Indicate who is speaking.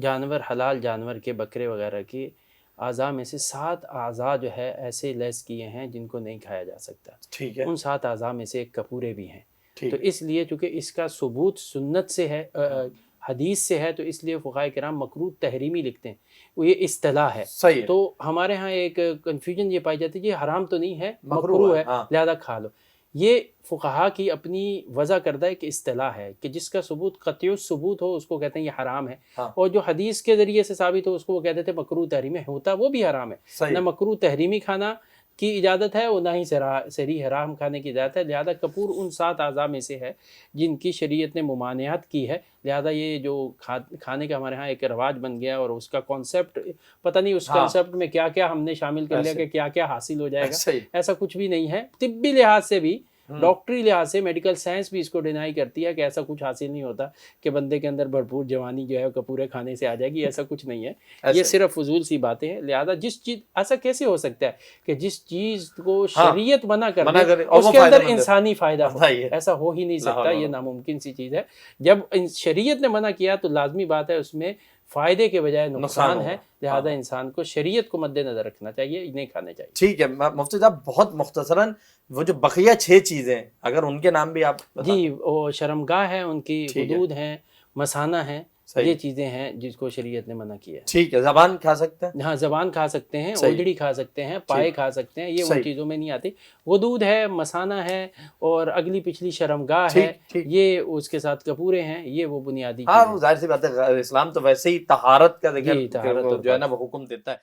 Speaker 1: جانور، حلال جانور کے، بکرے وغیرہ کے اعضاء میں سے 7 اعضاء جو ہے ایسے لیس کیے ہیں جن کو نہیں کھایا جا سکتا.
Speaker 2: ٹھیک ہے.
Speaker 1: ان 7 اعضاء میں سے ایک کپورے بھی ہیں.
Speaker 2: ٹھیک
Speaker 1: تو اس لیے چونکہ اس کا ثبوت سنت سے ہے، حدیث سے ہے، تو اس لیے فقہائے کرام مکروہ تحریمی لکھتے ہیں. وہ یہ اصطلاح ہے.
Speaker 2: صحیح ہے.
Speaker 1: تو ہمارے ہاں ایک کنفیوژن یہ پائی جاتی ہے کہ حرام تو نہیں ہے،
Speaker 2: مکروہ
Speaker 1: مکروہ ہے،
Speaker 2: ہاں.
Speaker 1: لہذا کھا لو. یہ فقہا کی اپنی وضع کردہ ایک اصطلاح ہے کہ جس کا ثبوت قطعی ثبوت ہو اس کو کہتے ہیں یہ حرام ہے،
Speaker 2: ہاں.
Speaker 1: اور جو حدیث کے ذریعے سے ثابت ہو اس کو وہ کہتے تھے مکروہ تحریمی، ہوتا وہ بھی حرام ہے.
Speaker 2: صحیح.
Speaker 1: نہ مکروہ تحریمی کھانا کی اجازت ہے اور نہ ہی صریح حرام کھانے کی اجازت ہے. لہذا کپور ان 7 اعضاء میں سے ہے جن کی شریعت نے ممانعت کی ہے. لہذا یہ جو کھانے کا ہمارے ہاں ایک رواج بن گیا، اور اس کا کانسیپٹ پتہ نہیں اس کانسیپٹ میں کیا کیا ہم نے شامل کر لیا کہ کیا کیا حاصل ہو جائے گا. ایسا کچھ بھی نہیں ہے. طبی لحاظ سے بھی، ڈاکٹری لحاظ سے، میڈیکل سائنس بھی اس کو ڈینائی کرتی ہے کہ ایسا کچھ حاصل نہیں ہوتا کہ بندے کے اندر بھرپور جوانی جو ہے کپورے کھانے سے آ جائے گی. ایسا کچھ نہیں ہے. یہ صرف فضول سی باتیں ہیں. لہذا جس چیز، ایسا کیسے ہو سکتا ہے کہ جس چیز کو شریعت منع کر دے اس کے اندر انسانی فائدہ ہو؟ ایسا ہو ہی نہیں سکتا. یہ ناممکن سی چیز ہے. جب شریعت نے منع کیا تو لازمی بات ہے اس میں فائدے کے بجائے نقصان ہے. لہذا انسان کو شریعت کو مد نظر رکھنا چاہیے، نہیں کھانے چاہیے.
Speaker 2: ٹھیک ہے مفتی صاحب، بہت مختصراً وہ جو بقیہ 6 چیزیں اگر ان کے نام بھی آپ بتا
Speaker 1: جی، وہ شرمگاہ ہیں، ان کی حدود ہیں، مسانہ ہیں، یہ چیزیں ہیں جس کو شریعت نے منع کیا ہے.
Speaker 2: ٹھیک ہے. زبان کھا سکتے ہیں؟
Speaker 1: ہاں، زبان کھا سکتے ہیں، اوجڑی کھا سکتے ہیں، پائے کھا سکتے ہیں، یہ ان چیزوں میں نہیں آتی. حدود ہے، مسانہ ہے، اور اگلی پچھلی شرمگاہ ہے، یہ اس کے ساتھ کپورے ہیں، یہ وہ بنیادی چیزیں ہیں.
Speaker 2: ہاں، ظاہر سی بات ہے، اسلام تو ویسے ہی طہارت کا جو ہے نا وہ حکم دیتا ہے.